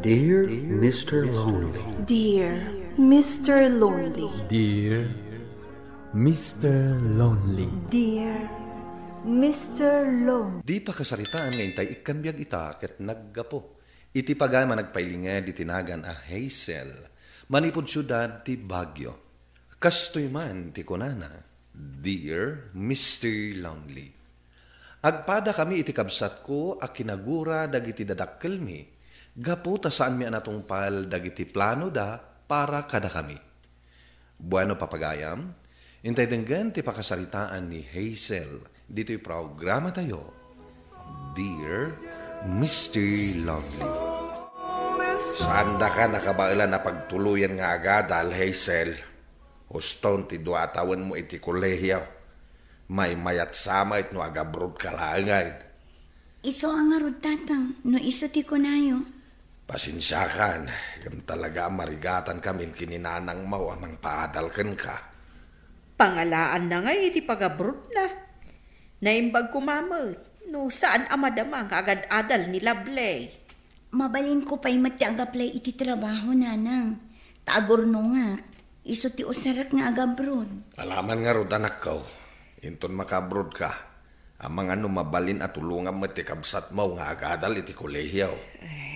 Dear Mr. Lonely. Dear Mr. Lonely. Dear Mr. Lonely. Dear Mr. Lonely. Di pa kasaritaan ngayon tayo ikambiyag ita ket naggapo. Iti pagama nagpailinga di tinagan a Hazel. Manipod syudad ti Baguio. Kastoy man ti kunana. Dear Mr. Lonely. Agpada kami iti kabsat ko a kinagura dagiti dadakkel mi. Gapo ta saan mi anatungpal dagiti plano da para kada kami. Bueno papagayam, intay denggan ti pakasaritaan ni Hazel. Dito'y programa tayo. Dear Mr. Lonely. Sanda ka nakabailan na pagtuluyan nga agadal, Hazel. Huston ti duatawan mo iti kolehiyaw. May mayat sama it no agabrod kalangay. Iso ang arod tatang, no iso ti kunayo. Pasensyakan, yung talaga marigatan kami kininanang mo amang paadalkan ka. Pangalaan na nga iti pagabrod na. Naimbag kumamot, no saan amadamang agad-adal ni Lablay. Mabalin ko pa'y matiagaplay iti trabaho, nanang. Taagor no nga, iso ti usarak nga agabrod. Alaman nga rod anak ko, inton makabrod ka. Amang ano mabalin at tulungan mo ti kabsat mo nga agadal iti kolehiyaw.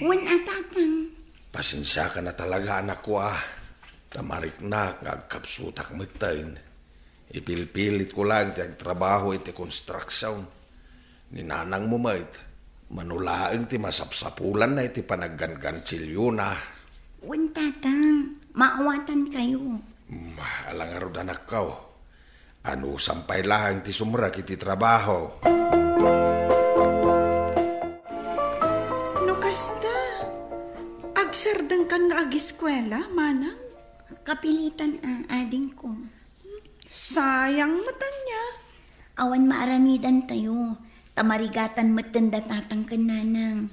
Wan atatang. Pasensya ka na talaga anak ko Tamarik na ngagkapsutak mo tayo. Ipilpilit ko lang ti agtrabaho iti konstruksyon. Ninanang mo mait, manulaang ti masapsapulan na iti panaggangansilyo na. Wan tatang, maawatan kayo. Alang arod anak ko. Ano sampay lang ti sumrak iti trabaho. No kasta, agsardang kan nga agiskwela, manang? Kapilitan ading ko. Sayang matan niya. Awan maaramidan tayo. Tamarigatan matanda tatang kananang.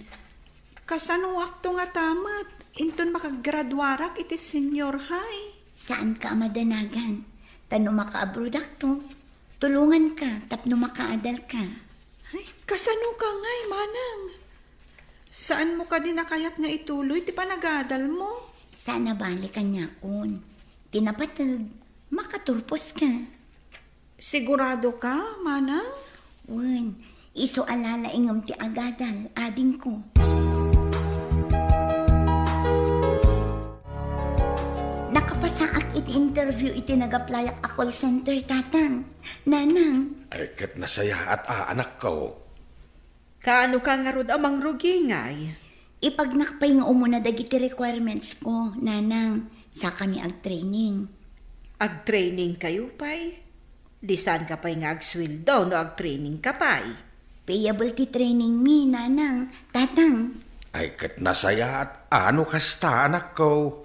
Kasano wakto nga tamat, inton makagradwarak iti senior high. Saan ka madanagan? Tano makaabrodak to. Tulungan ka, tapno makaadal ka. Ay, kasano ka ngay, manang? Saan mo ka din nakayat nga ituloy, ti panagadal mo? Sana balikan niya kun. Tinapatag, makaturpos ka. Sigurado ka, manang? Wan, iso alala ingam ti agadal, ading ko. Nakapasaak iti interview iti nagaplayak a call center, tatang. Nanang. Ay kat nasaya at anak ko. Kaano ka nga rod amang rugingay? Ipagnakpay nga umuna dagiti requirements ko, nanang. Sa kami ag-training. Ag-training kayo pay? Lisan ka pay nga agswildo no ag-training ka pay? Payable ti training mi, nanang. Tatang. Ay kat nasaya at ano kasta anak ko.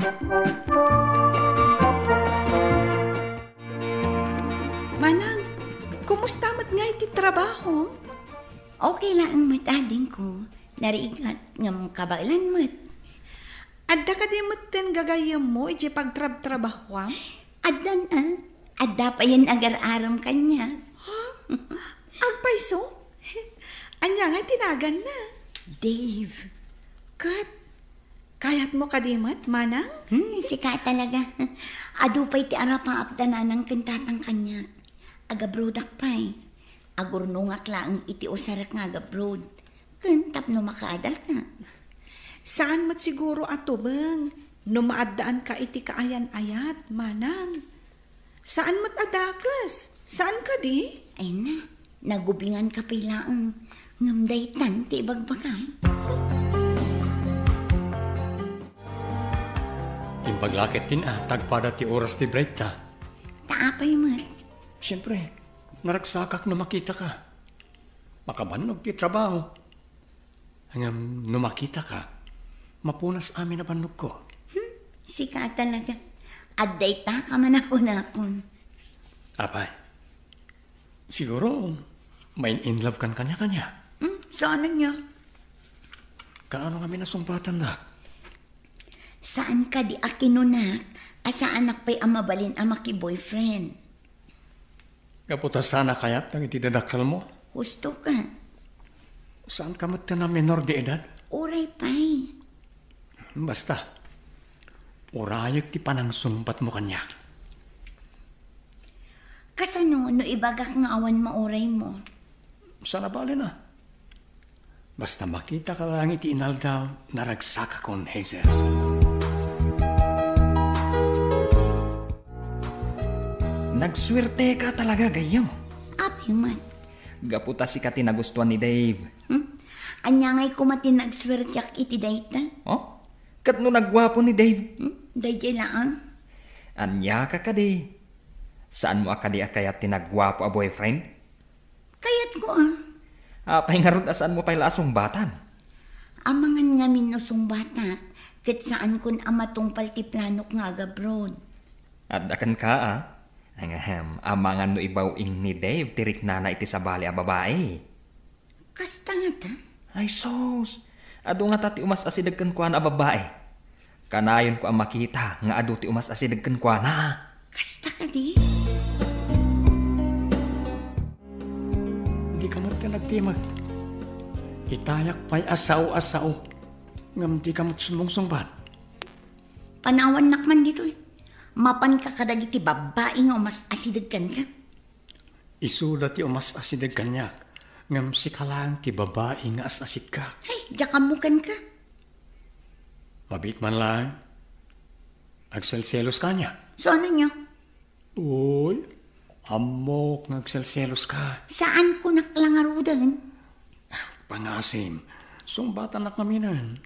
Manang, kumusta mat nga iti trabaho? Okay lang ang matading ko. Narigat nga mong kabailan mat. Adda ka di maten gagayam mo, iti pagtrab-trabahwam? Addan adda pa yan agar-aram kanya. Agpaiso? Anya nga tinagan na. Dave. Kat, kayat mo kadimat, manang? Sika talaga. Adu pa'y ti arapang apdanan ng kantatang kanya. Agabrodak pa'y. Agurnungak lang iti usarak nga agabrod. Kantap no makaadal ka. Saan mat siguro ato bang? No maaddaan ka iti kaayan-ayat, manang. Saan mat adakas? Saan ka di? Ay na, nagubingan ka pilaang. Ngamdaytan ti bagbagam. Impaglakit din tagpada ti oras ti break ta. Taapay mat. Siyempre, naragsakak na makita ka. Makabanog ti trabaho. Hanggang no makita ka, mapunas amin na banog ko. Sika talaga. Adday ta ka man ako na akon. Apay, siguro may in love kan kanya-kanya. Saan niya? Kaano kami nasumpatan na? Saan ka di akinunak? Asa anak pa'y amabalin amaki boyfriend? Kaputa sana kaya't nang itidadakal mo? Gusto ka? Saan ka mat na menor de edad? Uray pa'y. Basta, urayag ti panang sumbat mo kanya. Kasano no ibagak nga awan mauray mo? Sana bali na. Basta makita ka lang iti inaldaw na ragsaka kon Hazel. Nagswerte ka talaga, gayam. Api man. Gaputa si ka tinagustuhan ni Dave. Anya nga'y kumatin nagswertyak iti dayta? Oh? Kat no nagwapo ni Dave? Dayjay lang. Anya ka di. Saan mo akadi akayat tinagwapo a boyfriend? Kayat ko Apay nga ron asaan mo pa'y lasong batan? Amangan nga minusong bata. Kat saan kun amatungpal ti planok nga agabroad. At dakan ka amangan no ibawing ni Dave tirik na iti sabali a babae. Kasta nga ta? Ay sos, ado nga tati umas asidagkan kwa na babae. Kanayon ko ang makita nga ado ti umas asidagkan kwa na. Kasta ka di? Hindi ka mo't nagtimag. Itayak pa'y asaw-asaw. Ngam di ka mo't sumungsungbat. Panawan nakman dito Mapan ka kadag iti babae nga umas asidagkan ka. Isuda ti umas asidag kanyak. Ngam si kalang ti babae nga asid ka. Ay, jakamukan ka. Mabit man lang. Agselselos ka niya. So ano niya? Uy, amok nagselselos ka. Saan ko naklangarudan? Pangasim, sumbatan na kaminan.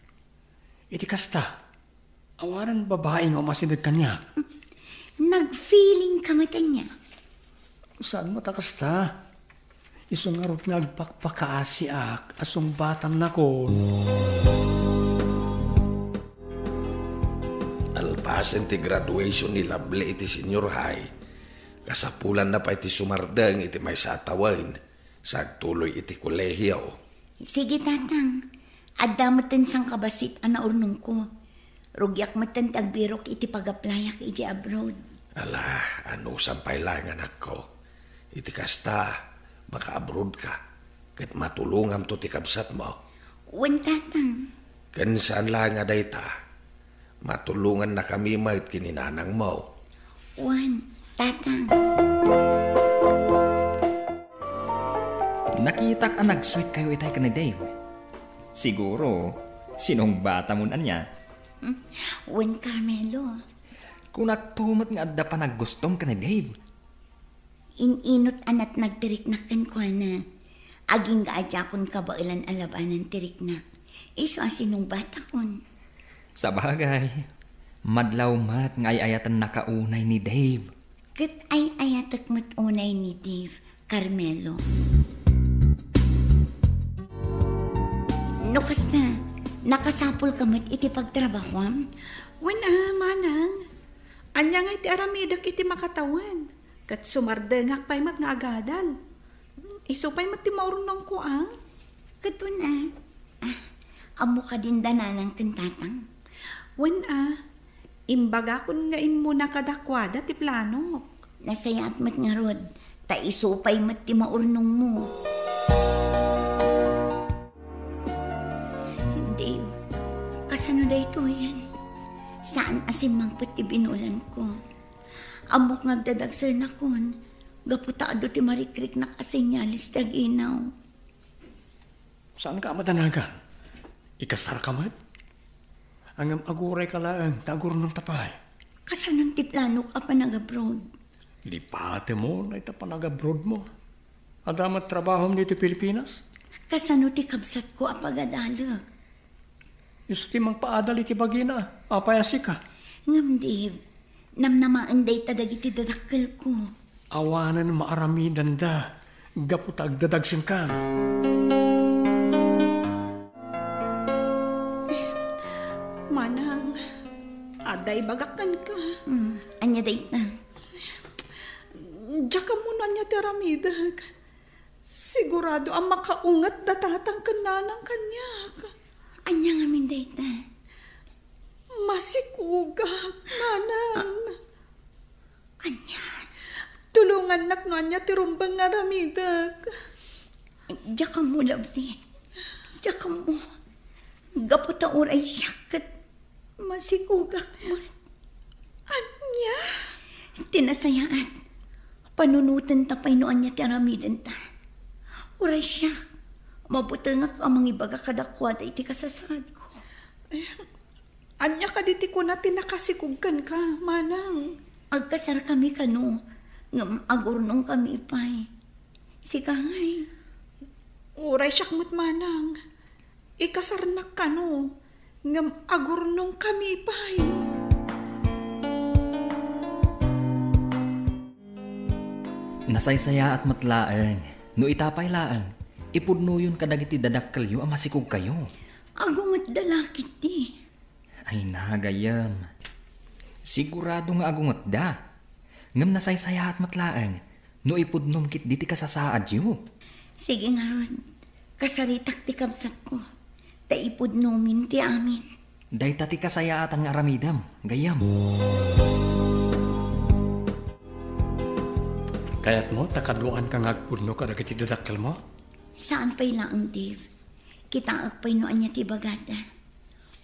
Iti kasta, awaran babae nga umasidag kanya. Nag-feeling ka mata niya. Saan matakasta? Isungarot nga agpakpakaasiak, asumbatan na ko. Alpasen ti graduation ni Lable iti senior high. Kasapulan na pa iti sumardeng iti may satawin. Sagtuloy iti kolehiyo. Sige tatang, adamatan sang kabasit ana urnong ko. Rugyak matan tagbirok iti pagaplayak iti abroad. Ala, ano sampay lang anak ko. Iti kasta, maka-abroad ka. Kat matulungam to ti kabsat mo. Wan tatang. Kan saan lang nga dayta. Matulungan na kami mahit kininanang mo. Wan, tatang. Nakita ka nag-sweet kayo itay ka ni Dave. Siguro, sinong bata mo na niya? Wan, Carmelo. Kung nagtumat nga adda pa naggustom ka ni Dave. Ininot anat nagtiriknakan ko na. Aging gaadya kon kabailan alabanan tiriknak. Iso asinong bata kon. Sa bagay, madlaw mat nga ayatan nakaunay ni Dave. Kat ay ayatak matunay ni Dave, Carmelo. Nukas na, nakasapol ka mat iti pagtrabahom? Wala, manang. Anya nga iti aramidak iti makatawan. Kat sumardengak pa'y mat nga agadal. Iso pa'y mat ti maurnong ko, Kato na. Amo ka din dananang kantatang. Wan, imbaga kun nga imo nakadakwada ti plano. Nasayat mat nga rod, ta iso pa'y mat ti maurnong mo. Dave, kasano da ito yan? Saan asin mang pati binulan ko? Amok ngagdadagsan akon. Gaputaado ti marikrik na kasinyalis tag-inaw. Saan ka madanagan? Ikasar ka mat? Angam aguray ka lang, tagur ng tapay. Kasanang ti plano ka pa nag-abroad? Lipate mo na ita pa nag-abroad mo. Adamat trabaho mo dito Pilipinas? Kasano ti kabsat ko apagadalak? Iso ti magpaadal iti bagina, apayasi ka. Ngam, Dave, namnamaan day tadag iti dadakkel ko. Awanan maaramidan da, gaputag dadagsin ka. Manang, aday bagakan ka. Anya day na. Diya ka muna niya teramidag. Sigurado ang makaungat datatang kananang kanyak. Anya nga min day na. Masikugak, manang. Anya. Tulungan nak no anya tirumbang nga ramidag. Diya ka mo, lovely. Diya ka mo. Gaputa oray siyakat. masikugak mo. Anya? Tinasayaan. Panunutan ta painuan niya ti aramidan ta. Uray siya. Mabutangak ang mga ibaga kadakwada iti kasasad ko. Anya ka diti ko na tinakasikugkan ka, manang. Agkasar kami kano. Ngam agurnong kami ipay. Sikangay. Uray siyak mo't manang. Ikasarnak ka no. Ngam agurnong kami pay. Nasaysaya at matlaang. No itapay laang. Ipudno yun kadagiti dadakkel yu ang masikog kayo. Agungat dalakit di. Ay nagayam. Sigurado nga agungat da. Ngam nasaysaya at matlaang. No ipudnom kit diti kasasaad yu. Sige nga ron. Kasaritak ti kabsat ko. Taipudnumin ti amin. Day tati kasayaatan nga aramidam. Gayam. Kaya't mo, takaduan ka ngagpudno ka dagiti dadakkel mo? Saan pa'y laang, Dave? Kita pa'y noan niya ti bagada.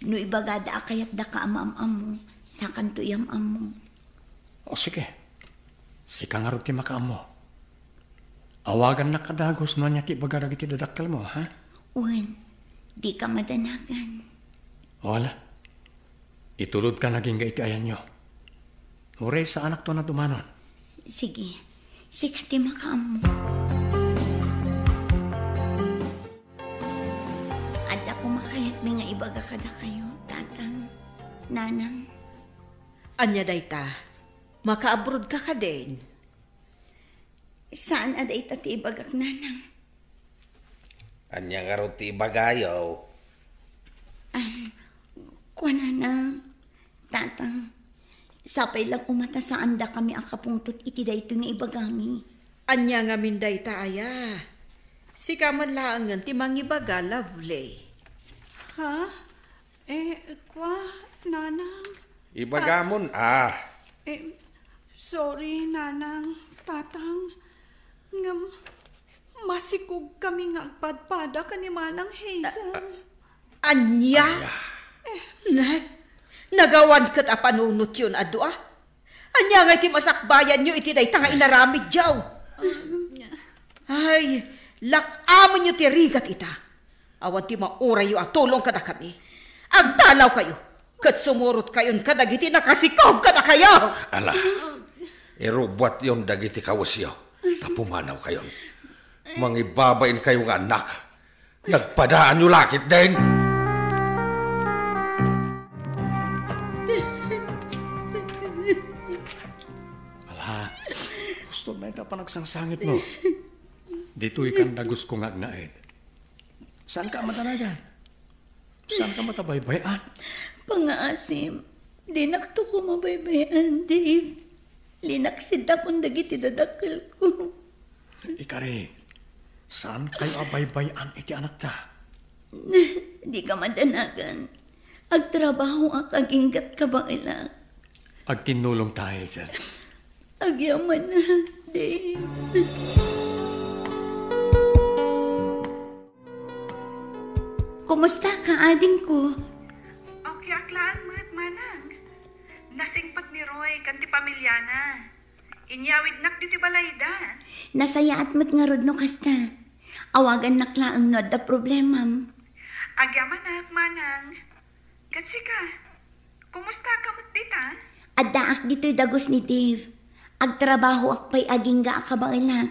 No ibagada akayat da ka amam mo. Sa kanto yamam mo. O sige. Sika nga rin ti makaam mo. Awagan na kadagos no niya ti bagada dagiti dadakkel mo, ha? Uwan, di ka madanagan. Wala. Itulod ka naging iti ayan nyo. Uray sa anak to na dumanon. Sige, sika ti makaam mo. Ada ko makayat may nga ibaga kada kayo, tatang, nanang. Anya dayta, maka-abroad ka ka din. Saan aday ti ibagak nanang? Anya nga ro ti bagayaw. Kuha nanang, tatang. Sapay lang kumata saan da kami akapungtot iti dayto nga ibagami. Anya nga min dayta aya. Si kaman laangan ti mangibaga lovely. Ha? Kwa, nanang. Ibagamon, Sorry, nanang, tatang. Ngam, masikog kami nga agpadpada ka ni Manang Hazel. Anya? Nagawan kat apanunot yun, ado ah. Anya nga iti masakbayan nyo, iti dayta nga inaramid jaw. Ay, lakaman nyo ti rigat ita. Awan ti mauray yu atulong kada kami. Agtalaw kayo, kat sumurot kayon kadagiti nakasikaw kada kayo. Ala, irubwat yon dagiti kawasyo. Tapumanaw kayon. Mangibabain kayo nga anak. Nagpadaan nyo lakit din. Ala, gusto na ita pa nagsangsangit mo. Dito ikan dagus ko nga agnaid. Saan ka matanagan? Saan ka matabaybayan? Pangaasim, di nakto ko mabaybayan, Dave. Linaksid akong dagiti dadakkel ko. Ikari, saan kayo abaybayan iti anak ta? Di ka madanagan. Agtrabaho ak aginggat ka ba ila? Agtinulong tayo, sir. Agyaman na, Dave. Kumusta ka, ading ko? Okay, aklaan mo't manang. Nasingpat ni Roy, kanti pamilyana. Inyawid nak diti balayda. Nasaya at mat nga rod no kasta. Awagan naklaang no da problemam. Agyaman na, manang. Katsi ka, kumusta ka mo't dita? Addaak dito'y dagos ni Dave. Agtrabaho ak pa'y aging ga ka ba ila?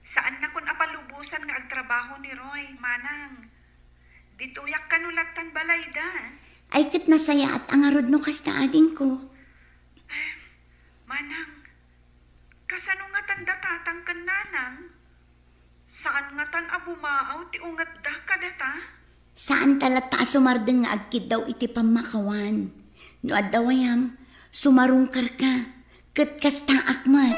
Saan na kun apalubusan nga agtrabaho ni Roy, manang? Dituyak kanulatan balayda. Ay kat nasaya at angarod no kasta ading ko. Manang, kasano nga tanda tatang kan nanang? Saan nga tan abumaaw ti ungat da kadata? Saan talata sumardeng nga agkid daw iti pamakawan. No adawayam, sumarungkar ka. Kat kasta akmat.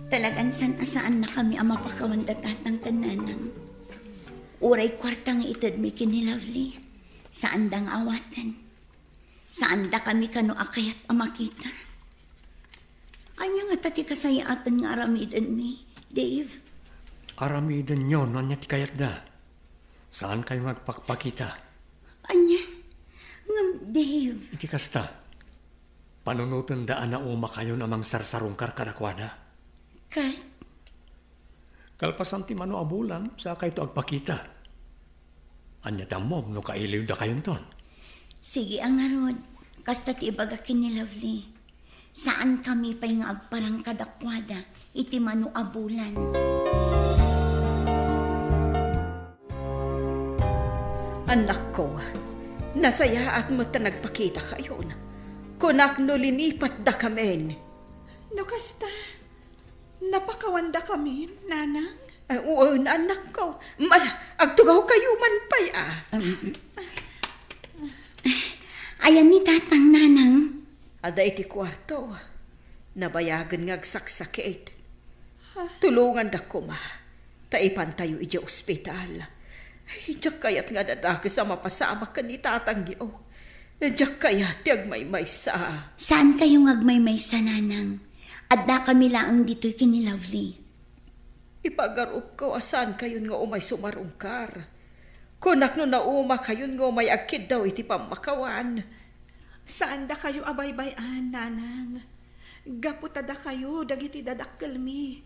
Talagan saan na kami ang mapakawan da tatang kan nanang. Uray kwartang itad mi kinilavli. Saan dang awatan? Saan da kami kano akayat amakita? Anya nga tati kasayatan nga aramidan mi, Dave. Aramidan nyo, no niya ti kayat da. Saan kayo magpakpakita? Anya? Ngam, Dave. Iti kasta. Panunutan daan na uma kayo namang sarsarungkar kadakwada. Kat? Kalpasan ti mano abulan sa kayo to agpakita. Anya tamom no kailiw da kayon ton. Sige ang arod. Kasta ti ibagakin ni Lovely. Saan kami pa'y nga agparang kadakwada, iti mano abulan. Anak ko, nasaya at mo ta nagpakita kayo na. Kunak no linipat da kamen. No kasta, napakawanda kami, nanang. Oo, anak ko. Agtugaw kayo man pa'y Ayan ni tatang, nanang. Ada iti kwarto. Nabayagan nga agsaksakit. Tulungan da ko ma. Taipan tayo iti ospital. Diyak kayat nga dadakis na mapasama ka ni tatang giyo. Diyak kayat ti agmaymay sa. Saan kayo agmaymay sa, nanang? Adda kami laang dito'y kini Lovely. Ipagarup ko asan kayon nga umay sumarungkar. Kunak no nauma kayon nga umay agkid daw iti pamakawan. Saan da kayo abaybayan, nanang? Gaputada kayo, dagiti dadakkel mi.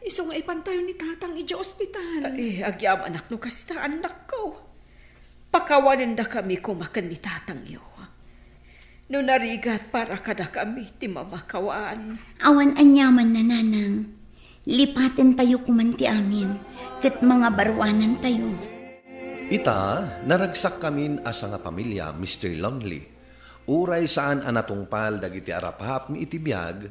Iso nga ipantayo ni tatang iti ospital. Agyam anak no kasta, anak ko. Pakawanin da kami kumakan ni tatang yo. No narigat para kada kami ti mamakawaan. Awan anyaman na, nanang. Lipaten tayo kumanti amin. Kat mga barwanan tayo. Ita, naragsak kamin asa nga pamilya, Mr. Lonely. Uray saan anatungpal dagiti arapahap ni itibiyag,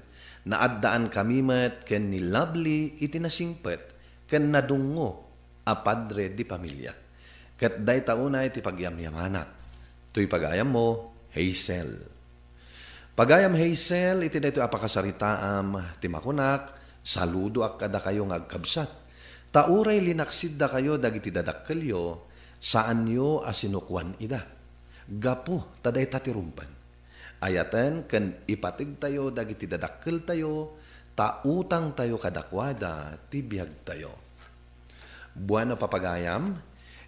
naaddaan kami met ken ni Lovely iti nasingpet, ken nadungo a padre di pamilya. Ket day tauna iti pagyamyamanak. Tuy pagayam mo, Hazel. Pagayam Hazel, iti dayto apakasaritaam, timakunak, saludo ak kada kayo ngagkabsat. Tauray linaksid da kayo dagiti dadakkelyo, saan yo asinukwan ida. Gapo taday tatirumpan. Ayaten ken ipatig tayo dagiti dadakkel tayo, tautang tayo kadakwada, tibiyag tayo. Buwan na papagayam,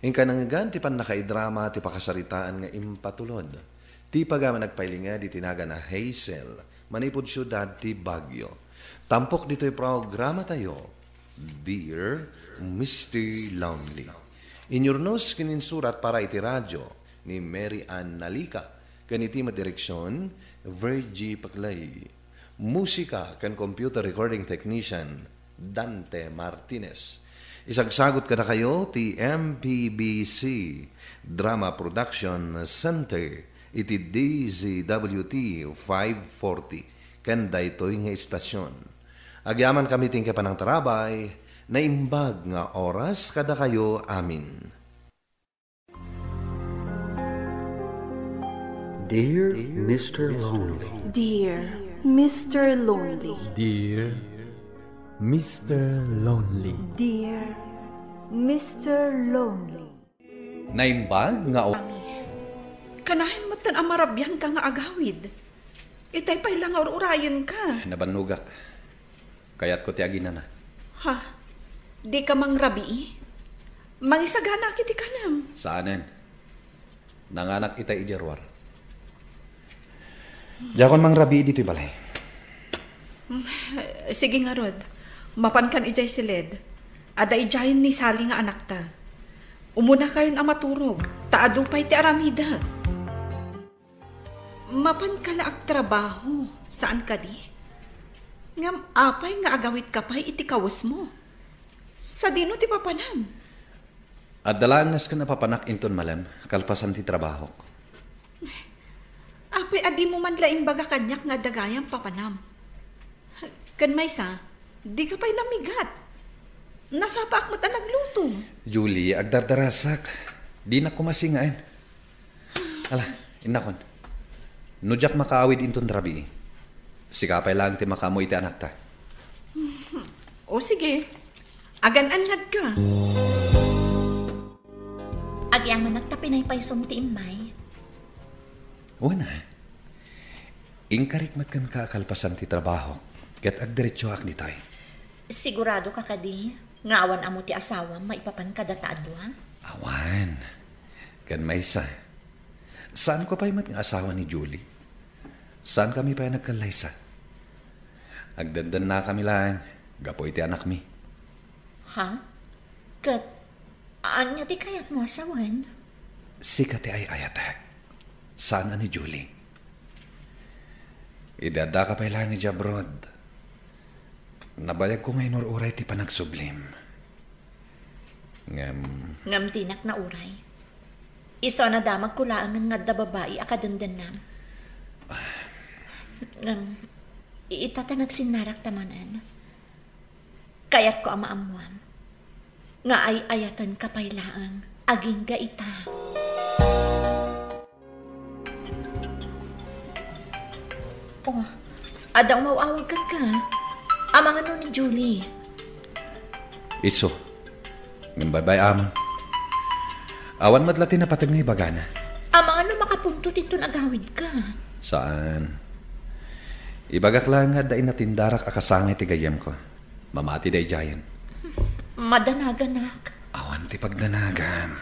ingka nanggan ti pan nakaidrama ti pakasaritaan nga impatulod. Ti pagama nagpailinga di tinaga na Hazel, manipod syudad ti Baguio. Tampok dito'y programa tayo, Dear Mr. Lonely. Inyurnos kininsurat para iti radyo ni Mary Ann Nalica, kaniti madireksyon, Virgie Paclay. Musika kan computer recording technician, Dante Martinez. Isagsagot kada kayo ti MPBC Drama Production Center, iti DZWT 540, kanda ito'y nga istasyon. Agyaman kami tingke pa ng tarabay, na imbag nga oras kada kayo amin. Dear Mr. Lonely. Dear Mr. Lonely. Dear Mr. Lonely. Dear Mr. Lonely. Naimbag nga Kanahin mo tan amarabyan ka nga agawid. Itay pa'y lang urayan ka. nabanugak. Kayat ko ti agina na. Ha? Di ka mang rabi? Mangisagana kiti kanam. Saanen? Nanganak itay ijarwar. Jakon mang rabi dito'y balay. Sige nga Rod. Mapan kan ijay silid. Ada ijayin ni Sally nga anak ta. Umuna kayon ang maturog. Taado pa'y ti aramida. Mapan ka na ag trabaho. Saan ka di? Ngam apay nga agawit ka pa'y iti kawas mo. Sa dino ti papanam. At dalangas ka napapanak inton malem, kalpasan ti trabaho. Apay adi mo man laing baga kanyak nga dagayang papanam. Kan may sa, di ka pa'y namigat. Nasapak mo ta nagluto. Julie, agdardarasak. Di na kumasingain. Ala, inakon. Nujak makaawid inton rabi. Sikapay lang ti makamoy ti anak ta. O sige, agan-anad ka. Agyang nagtapinay pa'y sumti imay. Una, ingkarikmat kan kakalpasan ti trabaho, ket agdiretso ak ditay. Sigurado ka kadi, ngawan amo ti asawa, maipapan ka dataado ha? Awan. Kan maysa. Saan ko pa imat nga asawa ni Julie? Saan kami pa nagkalaysa? Agdandan na kami lang. Gapoy ti anak mi. Ha? Kat, anya ti kayat mo asawan? Si kati ay ayatek. Saan ni Julie? Idada ka pa ilang ija abroad. Nabayag ko ngayon uray ti panagsublim. Ngam tinak na uray. Iso na damag kulaan nga da babae akadandan nam. Itatanag sinarak tamanan. Kayat ko amaamuam. Nga ay ayatan kapaylaang aging gaita. Oh, adang mawawag ka. Amang ano ni Julie? Iso. Ngambay amang. Awan madlati na patag na ibagana. Amang ano makapunto dito nagawid ka? Saan? Ibagak lang nga dain na tindarak akasangay ti gayem ko. Mamati day jayan. Madanaganak. Awan ti pagdanagan.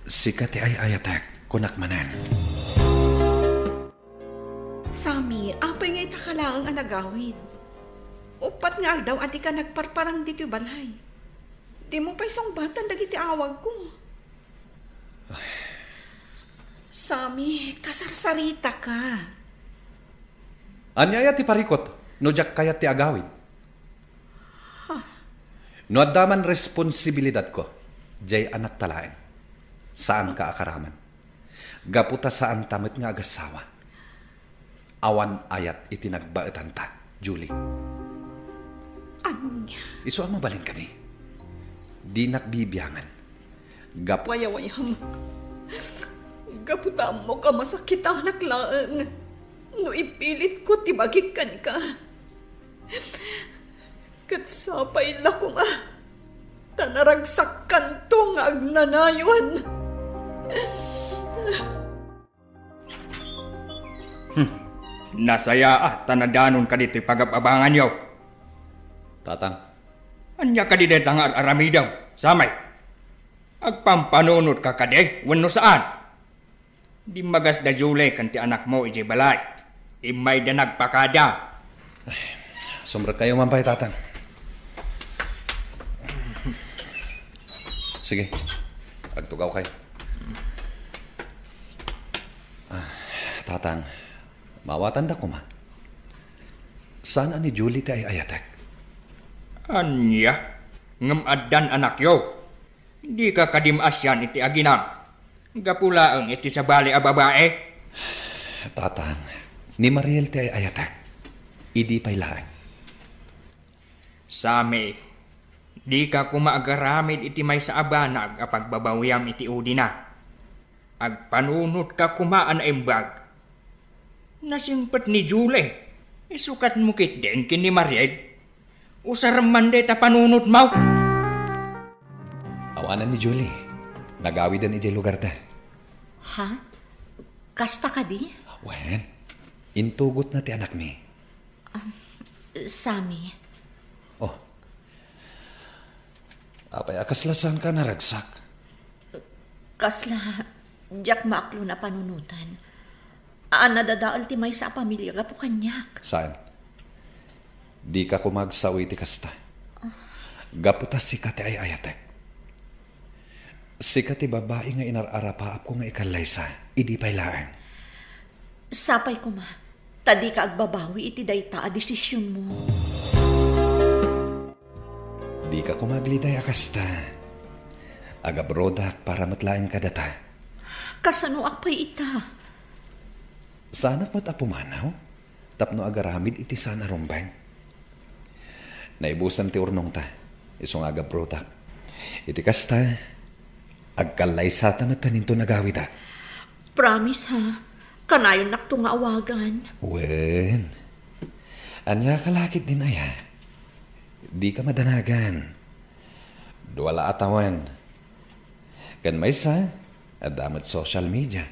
Sikat ti ay ayatek kunak manan. Sami, apay nga itakalaang anagawid. Upat nga daw ati ka nagparparang dito balay. Di mo pa isang batan dagiti awag ko. Sami, kasarsarita ka. Anyaya ti parikot, no jak kayat ti agawid. No addaman responsibilidad ko, jay anak talaeng. Saan ka akaraman? Gaputa saan tamit nga agasawa. Awan ayat itinagbaetan ta, Julie. Anya? Iso ang mabalin ka ni. Di nakbibiyangan. Wayawayam. Gaputa mo ka masakit anak laeng. No ipilit ko tibagikan ka. Katsapay la ko nga. Tanaragsak kanto nga agnanayon. Nasaya tanadanon ka dito pag-abangan yaw. Tatang. Anya ka di detang aramidaw. Samay. Agpampanunod ka kade. Wano saan? Di magas da Julie kan ti anak mo iji balay. Imay da nagpakada. Sumrat kayo mampay, tatang. Sige. Agtugaw kayo. Tatang. Mawatan da ko ma. Saan ni Julie ti ay ayatek? Anya? Ngam addan anak yo. Di ka kadimasyan iti aginam. Gapulaang iti sa bali a babae. Tatang, ni Mariel ti ay ayatek. Idi pailaan. Sami, di ka kumaagaramid iti may sa abanag a pagbabawiyam iti udina. Agpanunot ka kumaan embag. Nasimpet ni Julie, isukat mo kit din kin ni Mariel. Usaraman de ta panunot mo. Awanan ni Julie. Nagawi din iti lugar ta. Ha? Kasta ka di? Wen, intugot na ti anak mi. Sami. Oh. Apay akaslasan ka naragsak. Kasla, diyak maaklo na panunutan. Nadadaal ti may sa pamilya ka po kanyak. Saan? Di ka kumagsawi ti kasta. Gaputas si kati ay ayatek. Si kati babae nga inararapaap ko nga ikalaysa. Idi pailaan. Sapay ko ma. Tadi ka agbabawi iti dayta a desisyon mo. Di ka kumagliday akasta. Agabrodak para matlaeng kadata. Kasano akpay ita? Sana't matapumanaw? Tapno agaramid iti sana rumbang. Naibusan ti urnong ta. Isong agabrodak. Iti kasta. Agkalaysa tamatanin to nagawidak. Promise ha. Kanayon nakto nga awagan. Wen. Anya kalakit din aya. Di ka madanagan. Duwala atawan. Kan may sa, adamat social media.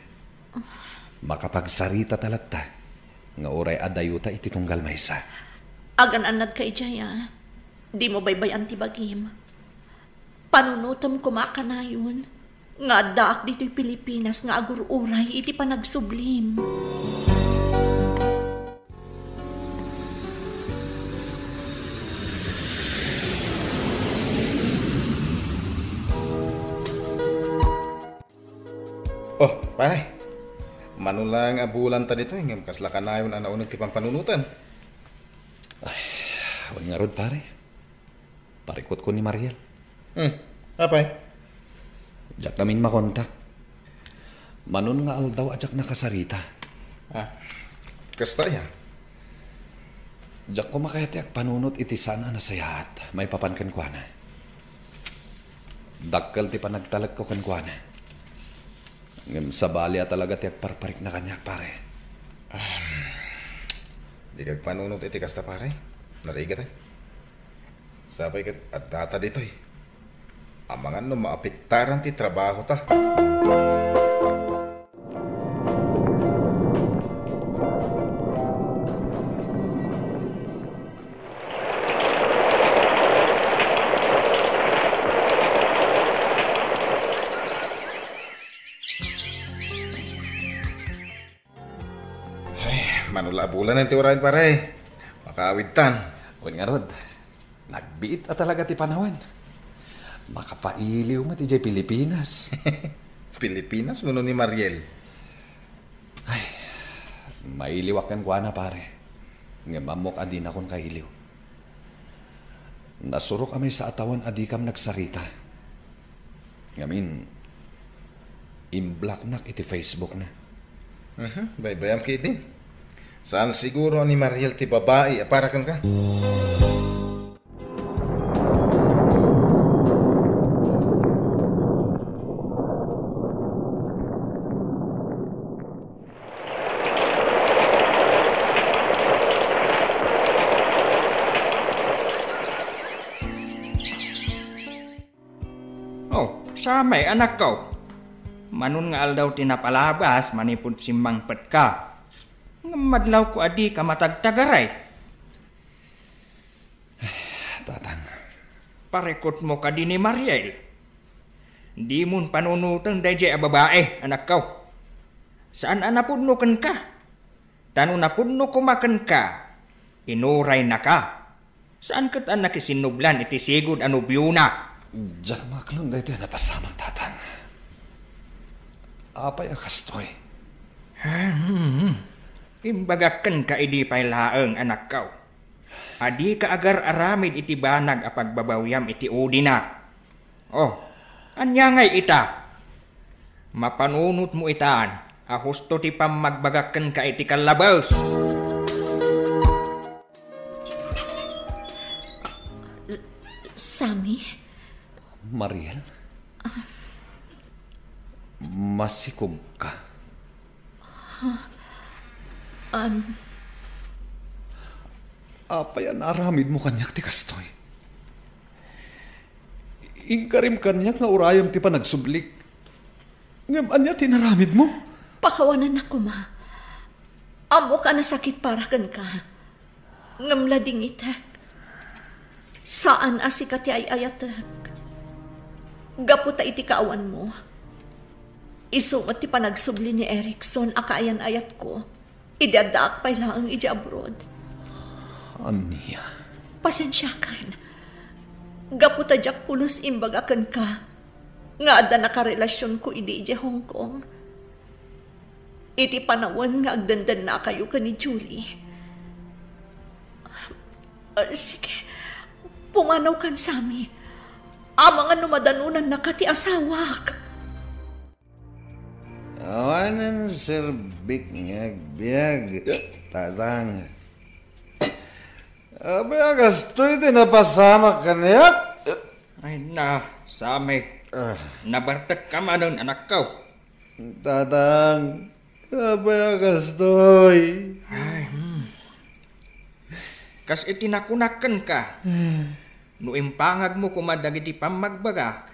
Makapagsarita talatta. Nga oray adayuta iti tunggal may sa. Agan-anad ka ijaya. Di mo baybay antibagim. Panunutam kumakanayon. Nga daak dito'y Pilipinas nga agur-uray iti panagsublim. Oh, pare. Manulang abulan ta dito, ngam kasla kanayon ang naunang tipang panunutan. Huwag nga rod, pare. Parikot ko ni Mariel. Apay? Diyak namin makontak. Manon nga aldaw at jak nakasarita. Kasta yan? Diyak ko makayatiak panunot iti sana na sayat. May papankan kwa na. Dakkal ti panagtalag ko kan kwa na. Ngam sa balya talaga tiyak parparik na kanyak, pare. Di kag panunot iti kasta, pare. Narigat eh. Sabay kat at data dito eh. Amangan no maapiktaran ti trabaho ta. Manula bulan ang tiwarain, pare. Makaawid tan. Kung nga rod, nagbiit at talaga ti panawan. Makapailiw mo ti jay Pilipinas. Pilipinas, muno ni Mariel. Ay, mailiwakan ko na, pare. Nga mamok adi na kong kailiw. Nasurok kami sa atawan adi kam nagsarita. Ngamin, imblak iti Facebook na. Baybayam kayo din. Saan siguro ni Mariel ti babae aparakan ka? Oh, samay anak ko. Manon nga aldaw tinapalabas manipod simbang pet ka. Madlaw ko adi ka matagtagaray. Tatang. Parekot mo ka din ni Mariel. Di mon panunutan dayjay a babae, anak ko. Saan anapudno kan ka? Tano napudno kumakan ka? Inuray na ka. Saan kat anak isinublan iti sigod anubyo na? Diyak maklong dayto napasamak, tatang. Apay akastoy. Imbagakan ka idi pay laeng, anak ko. Adi ka agar aramid iti banag a pagbabawyam iti udina. Oh, anyangay ita. Mapanunot mo itaan. Ahusto ti pamagbagakan ka iti kalabos. Sammy? Mariel? Masikog ka. Apay aramid mo kanyak ti kastoy. Ingkarim kanyak nga urayam ti panagsublik. Ngam anya tinaramid mo? Pakawanan ako, ma. Amo ka na sakit para kan ka. Ngam lading itak. Saan asikati ay ayatak? Gaputa iti kaawan mo. Isumat ti panagsubli ni Erickson akaayan ayat ko. Idadaak pa'y laang iji abroad. Aniya? Pasensyakan. Gaputa jak pulos imbagakan ka. Nga ada nakarelasyon ko iji Hong Kong. Iti panawan nga agdandan na kayo ka ni Julie. Sige, pumanaw kan sami. Amang numadanunan na kati asawak. Awanan serbik ngagbiag, tatang. Abay agastoy din napasama ka niya? Ay na, sami. Nabartak ka manon, anak ko. Tatang, abay agastoy. Ay, Kas itinakunakan ka. No impangag mo kumadagiti pamagbagak.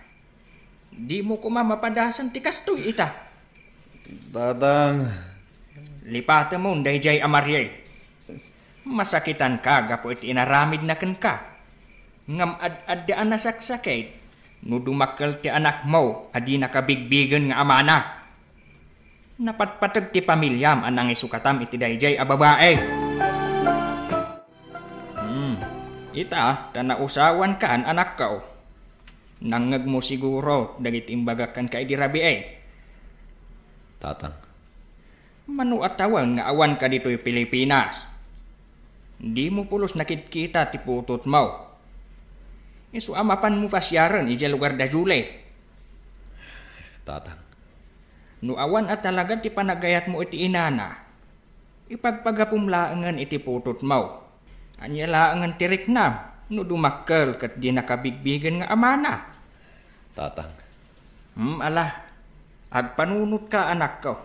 Di mo kumamapadasan ti kastoy ita. Tatang. Lipata mo dayjay Mariel. Masakitan ka gapo iti inaramid na kan ka. Ngam ad-addaan na saksakit. no dumakkel ti anak mo, adi nakabigbigan nga amana. Napatpatag ti pamilyam anang isukatam iti dayjay a babae. Ita, tanausawan ka an anak ka. Nangag mo siguro, dagit imbagakan ka iti rabi Tatang. Manuatawan nga awan ka dito'y Pilipinas. Di mo pulos nakikita ti putot mo. Isu amapan mo pasyaran iti lugar da Jule. Tatang. No awan at talaga ti panagayat mo iti inana. Ipagpagapumlaangan iti putot mo. Anya laangan ti riknam no dumakkel ket di nakabigbigan nga amana. Tatang. Ala. Agpanunot ka anak ko.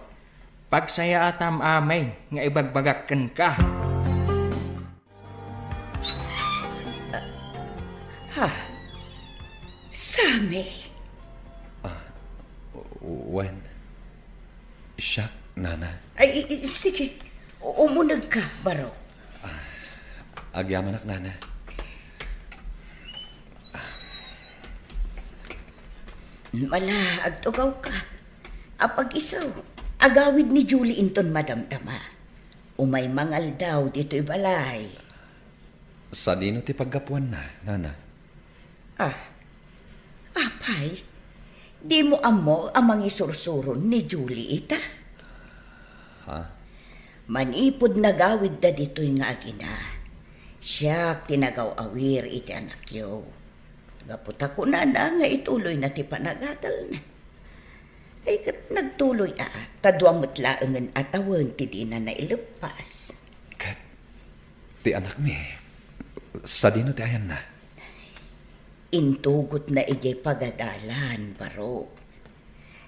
Pagsaya atam amay nga ibagbagakken ka. Sami. When? Siya, nana. Ay, sige. Umunag ka, baro. Agyamanak, nana. Wala, agtugaw ka. Apag isaw, agawid ni Julie inton madamdama. Umay mangal daw dito'y balay. Sa dino ti paggapuan na, nana. Apay, di mo amo amang isursuron ni Julie ita. Manipod na gawid da dito'y nga agina. Siya tinagaw awir iti anak yo. Gaputa ko na nga ituloy na ti panagadal na. Ay kat nagtuloy tadwang matlaangan atawan ti di na nailepas. Kat, ti anak mi, sa dino ti ayan na? Intugot na ijay pagadalan, baro.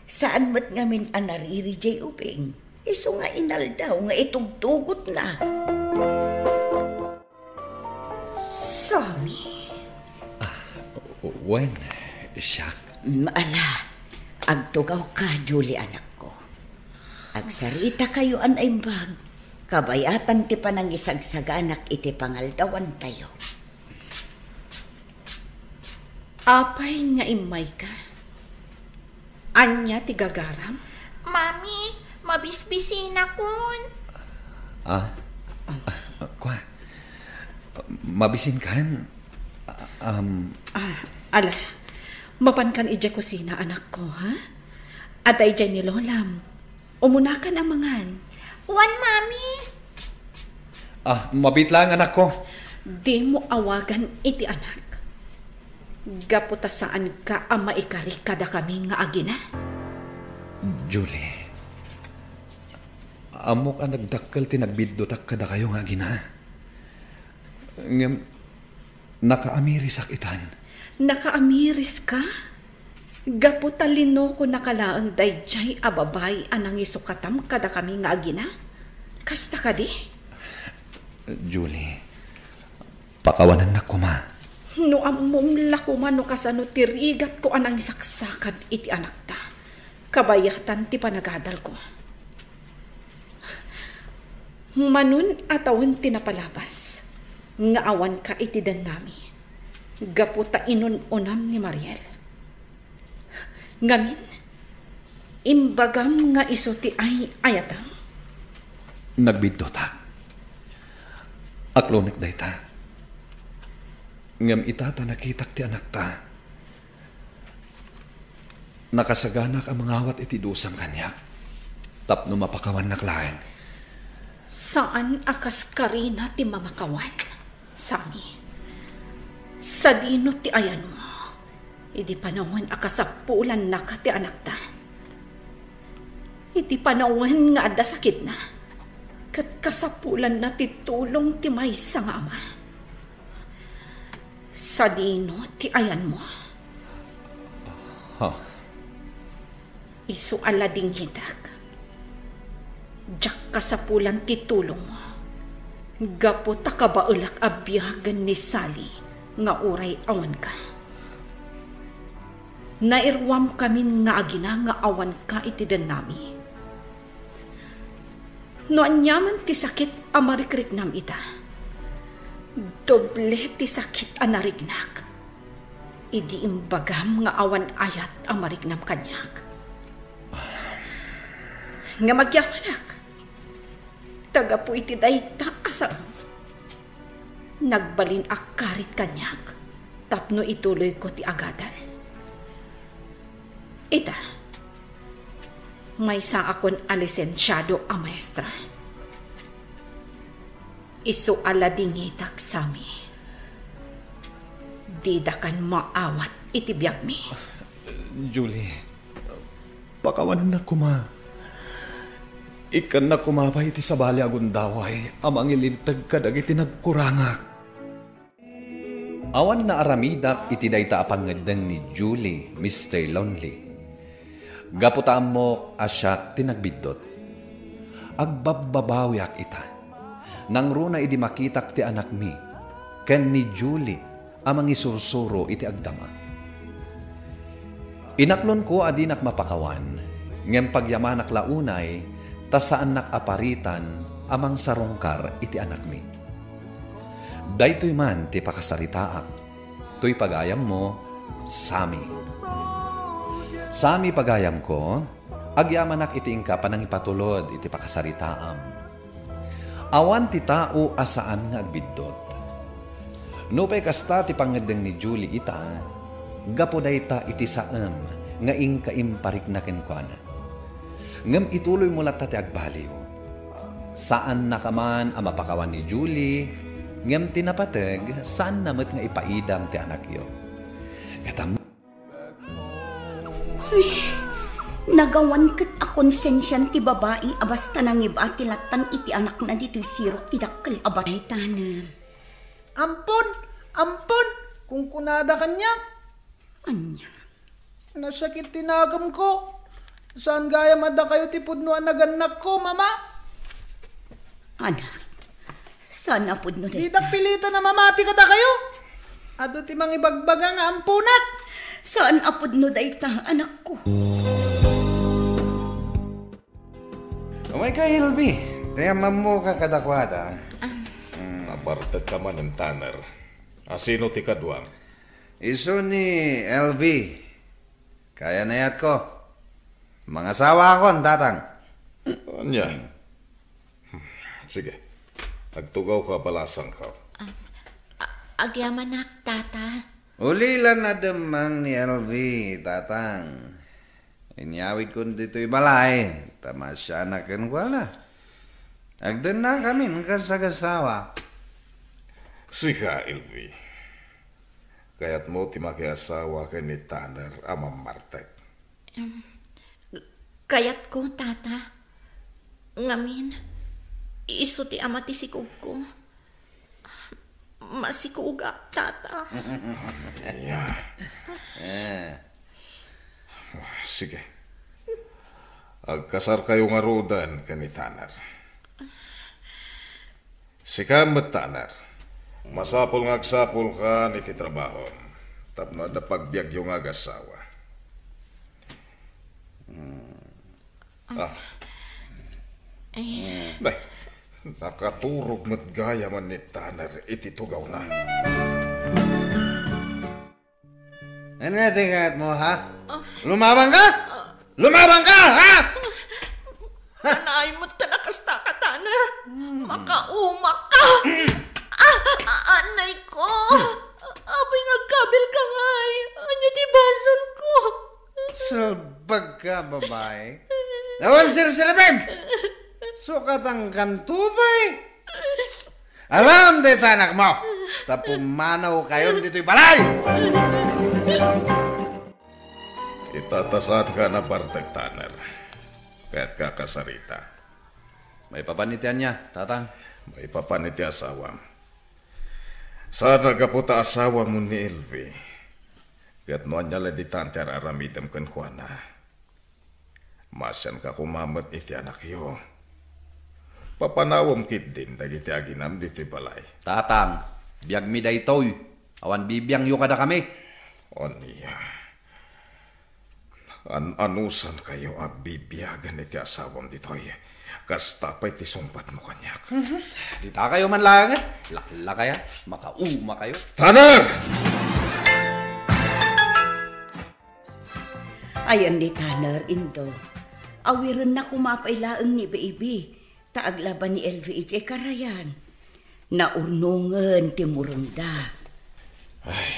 Saan mat ngamin anariri jay ubing? Iso nga inaldaw nga itugtugot na. Sami. When? Siya? Ala, agtugaw ka, Julie, anak ko. Agsarita kayo an aimbag. Kabayatan ti panang isagsaganak iti pangaldawan tayo. Apay nga imay ka. Anya ti gagaram? Mami, mabisbisin akon. Kwa? Mabisin kan? Ala, mapankan ija kusina anak ko, ha? At ay dyan ni Lolam. Umunakan ang mangan. Wan, Mami. Mabit lang anak ko. Di mo awagan iti anak. Gaputa saan ka ang maikari kada kami nga agina? Julie, amok ang nagdakkel tinagbiddotak kada kayo nga agina. Nakaamiris akitan. Nakaamiris ka? Gaputa lino ko nakalaang dayjay ababay anang isukatam kada kami nga agina? Kasta ka di? Julie, pakawanan na ko ma. No amom lakuma no kasano tirigat ko anang isaksakad iti anak ta. Kabayatan ti panagadal ko. Manun atawon tinapalabas. Nga awan ka iti dan nami. Gaputa inun-unam ni Mariel. Ngamin, imbagam nga iso ti ay ayatam. Nagbiddotak. Aklonek dayta. Ngam itata nakitak ti anak ta. Nakasaganak ang mga awat iti dusam kanyak. Tapno mapakawan naklain. Saan akas karina ti mamakawan? Sami. Sa dino ti ayan mo. Idi panawan akasapulan na ka ti anak ta. Idi panawan nga ada sakit na. Kat kasapulan na ti tulong ti maysa nga ama. Sa dino ti ayan mo. Isu alading hidak. Diyak kasapulan ti tulong mo. Gapo ta kabaulak abiyagan ni Sally nga uray awan ka. Nairwam kami nga agina nga awan ka iti den nami. No anyaman ti sakit amarikrik nam ita. Doble ti sakit anarignak. Idi imbagam nga awan ayat ang marignam kanyak. Nga magyamanak. Taga po iti dayta asam. Nagbalin akarit kanyak. Tapno ituloy ko ti agadan. Ita. May sa akon alisensyado a maestra. Isu ala dingitak sami. Dida kan maawat iti biyag mi. Julie, pakawanan na kuma. Ikan na kumapay iti sabali agundaway, amang ilintag kadag iti nagkurangak. Awan na aramidak iti dayta apangadang ni Julie, Mr. Lonely. Gaputaan mo asyak tinagbidot. Agbabbabawiak ita. Nang runa idi makitak ti anak mi, ken ni Julie, amang isursuro iti agdama. Inaklon ko adinak mapakawan, ngem pagyamanak launay, tasaan nakaparitan amang sarongkar iti anak mi. Daytoy man ti pakasaritaak, to'y pagayam mo, sami. Sami pagayam ko, agyamanak iti ingka panang ipatulod iti pakasaritaam. Awan ti tao asaan nga agbiddot. No pa'y kasta ti pangadeng ni Julie ita, gapo dayta iti saam nga ingka imparik na kenkwana. Ngam ituloy mo lata ti agbaliw. Saan na kaman ang mapakawan ni Julie, ngam tinapateg, saan namat nga ipaidam ti anak iyo. Katam. Nagawan kat akonsensyan ti babae abasta nang iba ti latan iti anak na dito'y sirok ti dakkel abatay tanan. Ampon, kung kunada kanya. Anya? Nasakit tinagam ko. Saan gaya mada kayo ti pudnuan naganak ko, mama? Anak, saan na pudno Di pilitan na mamati kada kayo. Ado ti mang ibagbaga nga ampunat. Saan apudno dayta, anak ko? Umay ka, Hilby. Tiyamam mo ka kadakwada. Nabartag ka man ng Tanner. Asino ti kadwang? Iso ni LV. Kaya na yat ko. Mga sawa akon, tatang. Anya? Sige. Agtugaw ka, balasang ka. Agyamanak, tata. Ulilan na damang ni LV, tatang. Inyawid ko dito'y balay. Tamasya na kenwala. Agdan na kami ng kasagasawa. Sika, Ilvi. Kaya't mo ti makiasawa kay ni Tanner amang Martek. Kayat ko, tata. Ngamin, iso ti ama ti sikog ko. Masikuga, tata. Sige. Agkasar kayo nga rodan kay ni Tanner. Sika, Tanner. Masapol nga agsapol ka ni ti trabaho. Tapno da pagbiag yung agasawa. Bay, nakaturog mat gaya man ni Tanner iti tugaw na. Ano nga tingat mo, ha? Lumabang ka? Lumabang ka, ha? Anay mo talakas ka, Tanner. Makaumak ka. Anay ko. Abay nagkabil ka ngay. Anya di basal ko. Salbag ka, babae. Nawan sir-sirbim! Sukat ang kantubay. Alam dito, anak mo. Tapumanaw kayo dito'y balay. Itatasad ka na Bartek, Tanner. Kaya't kakasarita. May papanitian niya, tatang. May papaniti asawa. Saan nagaputa asawa mo ni Elvi? Kaya't noon niya laditante aramidam kan kuana. Masyan ka kumamat iti anak iyo. Papanawam kit din dagiti aginam diti balay. Tatang, biyag mi daytoy. Awan bibiyang yu kada kami. O niya. Anusan kayo bibiyagan iti asawam ditoy. Kasta pa'y tisumpat mo kanyak. Di ta kayo man lang. Lakla kaya. Makauma kayo. Tanner! Ayan ni Tanner, Indo. Awiran na kumapailaang ni baby. Taaglaban ni LVJ Karayan. Naurnungan ti murunda. Ay,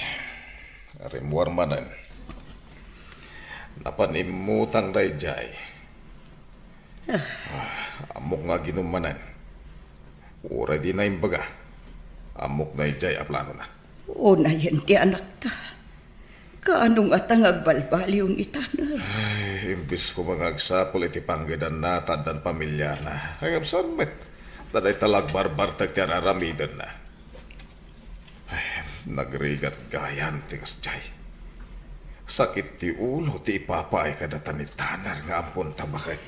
arimuar manan. Napanimutang dayjay. Amok nga ginumanan. Ura di na imbaga. Amok na ijay aplano na. O na yan ti anak ta. Kaanong atang agbalbali yung itaner. Ay, imbis ko mga agsapol iti panggidan na tadan pamilya na. Ay, absamit. Taday talag barbar tagtiararamidan na. Ay, nagrigat gayan ti kasjay. Sakit ti ulo ti ipapaay kadatan ni Tanar nga ampun tabakay.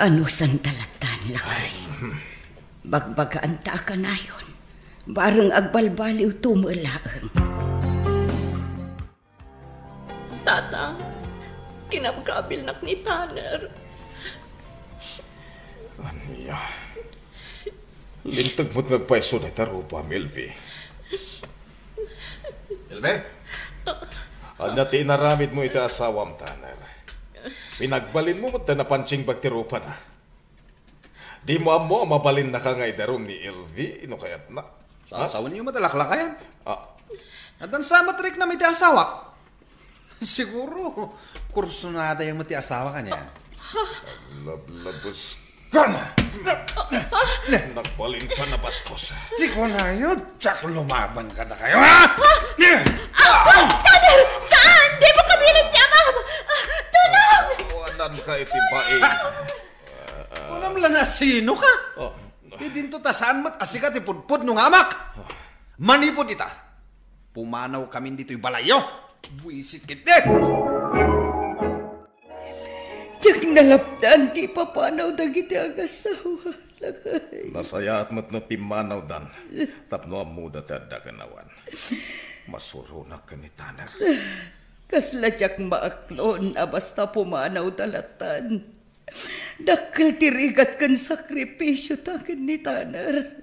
Ano sandalatan lakay? Bagbagaan ta ka na yun. Barang agbalbaliw tumulaang. Tatang, kinapkabil nak ni Tanner. Aniya. Lintag mo't nagpaiso na tarupa, Melvi. Melvi? Anya tinaramid mo iti asawam, Tanner. Pinagbalin mo mo't napansing bagtirupa na. Di mo amo mabalin na ka nga idarom ni Elvi, ino kayat na. Sa asawa niyo matalaklakayan. At ang sa matrik na may ti asawa. Siguro, kurso na yung mati asawa ka niya. Lablabos ka na! Nagbalin ka na, bastos. Di ko na yun. Tsak lumaban ka na kayo, ha? Tanner! Saan? Di mo kabilin niya, ma'am! Tulong! Wanan ka itibain. Kunam lang na sino ka? Idinto ta saan mat asikat ipudpud nung amak. Manipod ita. Pumanaw kami dito'y balayo. Buisit kita. Tiyak nalapdan ti papanaw dagiti agasawa. Lakay. Nasaya at mat na pimanaw dan. Tapno amuda ti adda kanawan. Masurunak ka ni Taner. Kasla tiyak maaklon na basta pumanaw dalatan. Dakil tirigat kan sakripisyo takin ni Taner.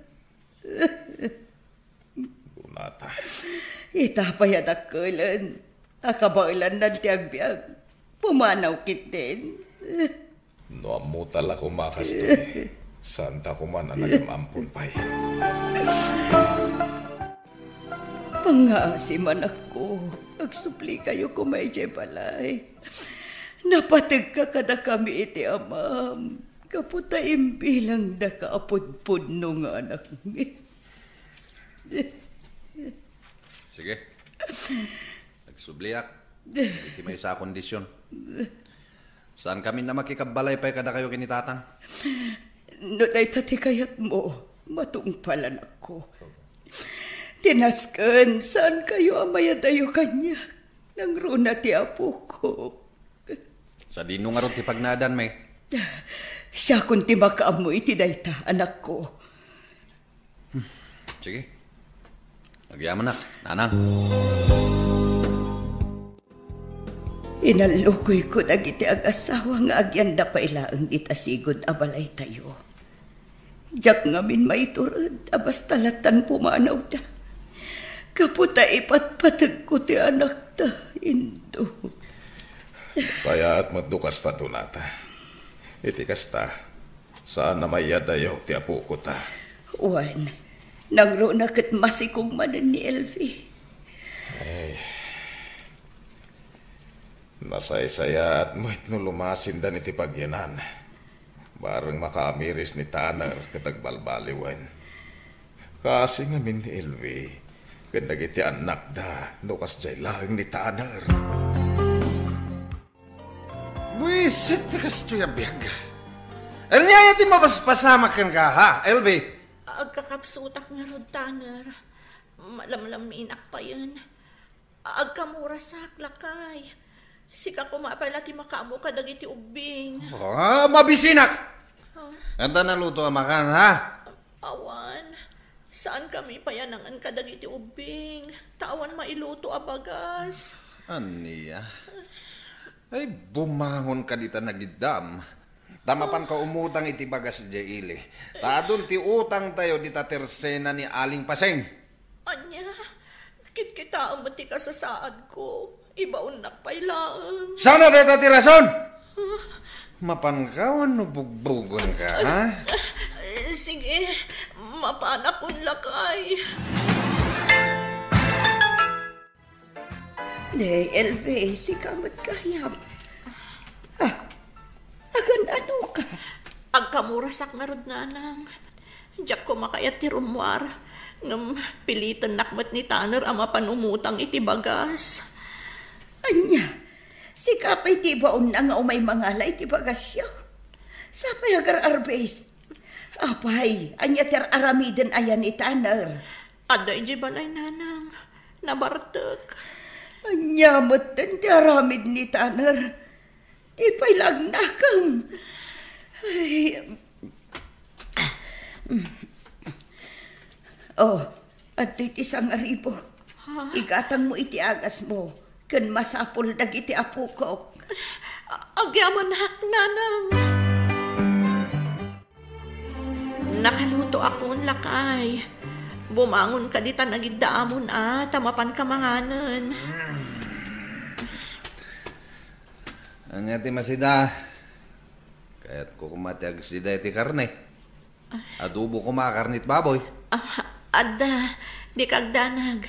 Bunata. Itapay adakilan. Akabailan na tiyagbiag. Pumanaw kitin. No amu tala kumakas to. Santa kumana nagamampun pay. Pangasi man ako. Agsupli kayo kumayjay balay. Napatag ka kada kami iti amam. Kaputaim bilang da kaapudpud nung anak mi. Sige. Nagsubliak. Iti may sa kondisyon. Saan kami na makikabalay pa kada kayo kinitatang? No day tati kayat mo. Matungpalan ako. Tinaskan, saan kayo amayadayo kanya? Nang runa ti apo ko. Sa dino nga ron ti pagnadan, may. Siya kung ti makaamoy ti dayta, anak ko. Sige. Nagyaman na, nanang. Inalukoy ko dagiti ag-asawa nga agyanda pa ilaang itasigod abalay tayo. Diyak ngamin maiturad, abas talatan pumanaw da. Kaputa ipatpatag ko ti anak ta, Indo. Saya at madukas ta dunata. Iti kasta, saan na mayadayaw ti apo ko ta. Juan, nangrunak at masikong manan ni Elvi. Ay, nasay-saya at mo't no lumasin dan iti pagyanan. Barang makamiris ni Taner katagbalbaliwan. Kasi nga min ni Elvi, kandag iti anak da, nukas jay lahing ni Taner. Buisit kas tuya biag. Anya ti mapaspasama kan ka ha, Elvi? Agkakapsutak nga rod, Tanner. Malamlam inak pa yun. Agkamura sak lakay. Sika kumapala ti makamu kadag iti ubing. Mabisinak! Anta naluto ang makan, ha? Awan, saan kami payanangan kadag iti ubing? Tawan mailuto abagas. Aniya? Ay, bumangon ka dita nagidam. Tamapan ka umutang iti bagas di ili. Tadun ti utang tayo dita tersena ni Aling Paseng. Anya, kitkita ang mati ka sa saad ko. Ibaon na pailaan. Sana deta ti rason? Mapankawan no bugbugon ka, ha? Sige, mapanak kong lakay. Ne, Elve, si kamat kayam. Agan ano ka? Agkamurasak nga rod nanang. Diyak ko makayat ti rumwar. Ngam pilitan nakmat ni Tanner ama panumutang iti bagas. Anya, si kapay ti baon na nga umay mangalay ti bagas siya. Sapay agar arbes. Apay, anya ter aramiden ayan ni Tanner. Aday di balay nanang. Nabartek. Anya matan ti aramid ni Tanner. Di pa'y lagnakam. Ay. Oh, at isang aribo. Igatang mo iti agas mo. Kan masapol dagiti apukok. Agyaman hak nanang. Nakaluto akong lakay. Bumangon ka dita nagiddaamon tamapan ka manganan. Ang ati masida. Kaya't ko kumatiag sida iti karne. Adobo ko karnit baboy. Adda, di kagdanag.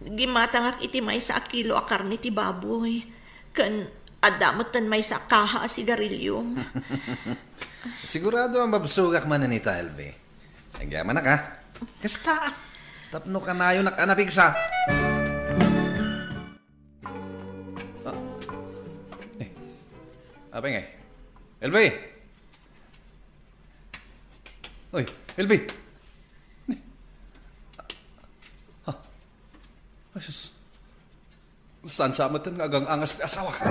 Gimatangak iti may sa kilo a karne ti baboy. Kan adamutan may sa kaha a sigarilyong. Sigurado ang babsugak man ni Elve. Nagyaman na ka. Kasta. Tapno ka na yun nakanapigsa. Apa nga? Elve! Oy, Elve! Asus. Saan sa amatan nga agang angas ni asawa ka?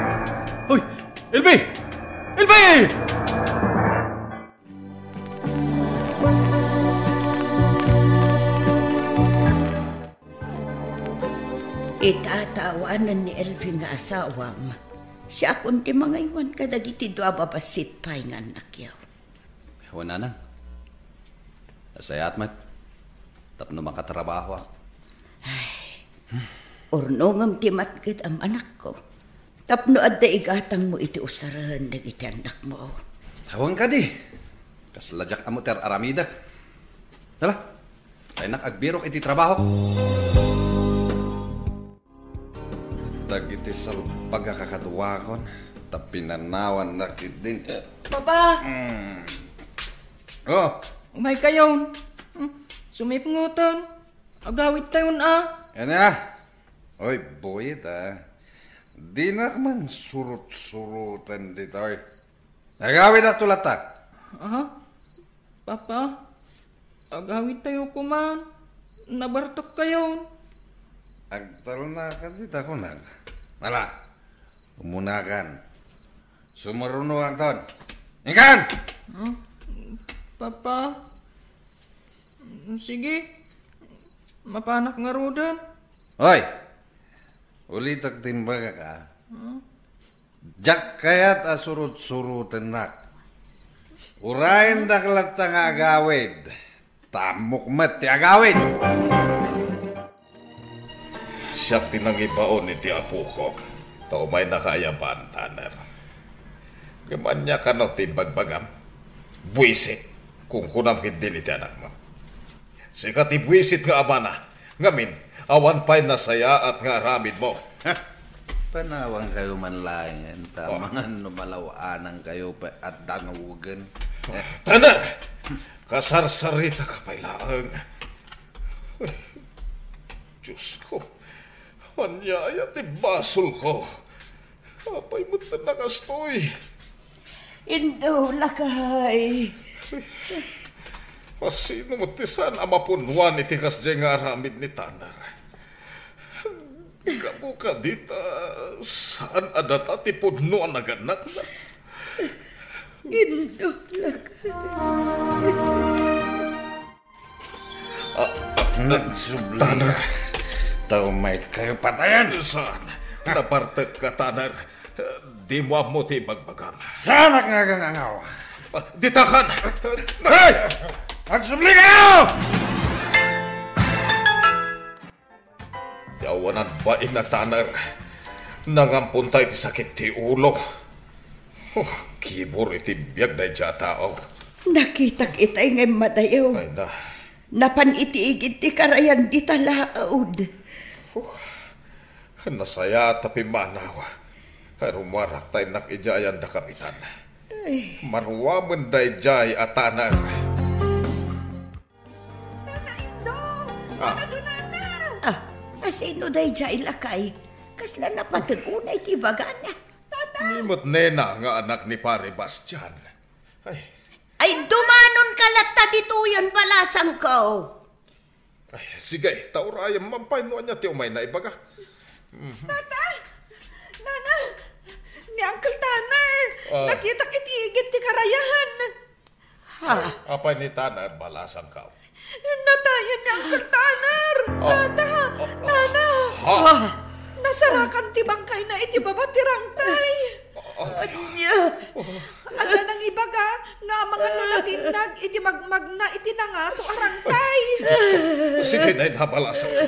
Oy, Elve! Elve! Itatawanan ni Elve nga asawam. Siya kunti mga iwan ka dagiti doa babasit pa'y nga nakyaw. Ewan na nang. Asayat mat. Tapno makatrabaho ako. Ay, urnongam ti matgid ang anak ko. Tapno adda igatang mo iti usaran dagiti anak mo. Hawang ka di. Kasladyak amo ter aramidak. Tala. Ay nakagbirok iti trabaho. Dagiti sa pagkakatuwakon, tapinanawan na din. Papa! Oh! Umay kayon. Sumipungutan. Agawit tayo Yan na. Oy, boyit Di na man surut-surutan dito. Nagawit na tulata. Papa, agawit tayo kuman. Nabartok kayon. Agtalo na ka dito ako nag. Nala, umunakan. Sumaruno ang ton. Ikan! Papa, sige. Mapanak nga rodan. Hoy! Ulitak timbaga ka. Jak kayat asurut-surutan na. Urayin daklat ang agawid. Tamukmat ti agawid. Siyak tinangibaon iti apukok. Tao may nakayaban, Tanner. Gamanya ka no timbagbagam. Buisit. Kung kunam hindi iti anak mo. Sikat ibuisit nga amana. Ngamin, awan pa'y nasaya at nga ramid mo. Panawang kayo man layan. Tamangan numalawaanan kayo at dangugan. Tanner! Kasarsarita ka pa'y laang. Diyos ko. Anyaya ti basol ko. Apay mo tanakastoy. Indo lakay. Masino mo ti saan amapunwan iti kasdya nga aramid ni Tanner. Kamu ka dita saan adata ti pudno ang naganak na. Indo lakay. Tanner. Tao may kayo patayan. Saan? Napartek ka, Tanner. Di mo ti bagbagam. Sana nga kang angaw. Ditakan! Hey! Agsubli kayo! Yawanan ba ina, Tanner? Nangampun tayo iti sakit ti ulo. Oh, kibor iti biyag na dya tao. Nakitak itay ngay madayaw. Ay na. Napan itiigit ti karayan di talaud. Nasaya tapi manawa. Harumarak tayo nakijayan da kapitan. Ay. Marwaman da jay atanar. Asino day jay lakay? Kasla na patagunay ti bagana. Nimot nena nga anak ni Pare Bastian. Ay, dumanon ka latta dituyon balasang ko. Ay, sige, taurayam mampainuan niya ti umay na ibaga. Tata! Nana! Ni Uncle Tanner! Nakita kitiigit ti karayahan. Apay ni Tanner balasang ka. Natayan ni Uncle Tanner! Tata! Nana! Nasarakan ti bangkay na iti babatirang tay. Anya! Ada nang ibaga nga mga nulatinag iti magmag na iti nangato arangtay. Sige na inabalasang ka.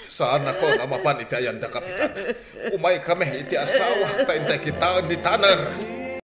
Saan ako na mapan iti ayan da kapitan. Umay kami iti asawa ta intay kitaan ni Tanner.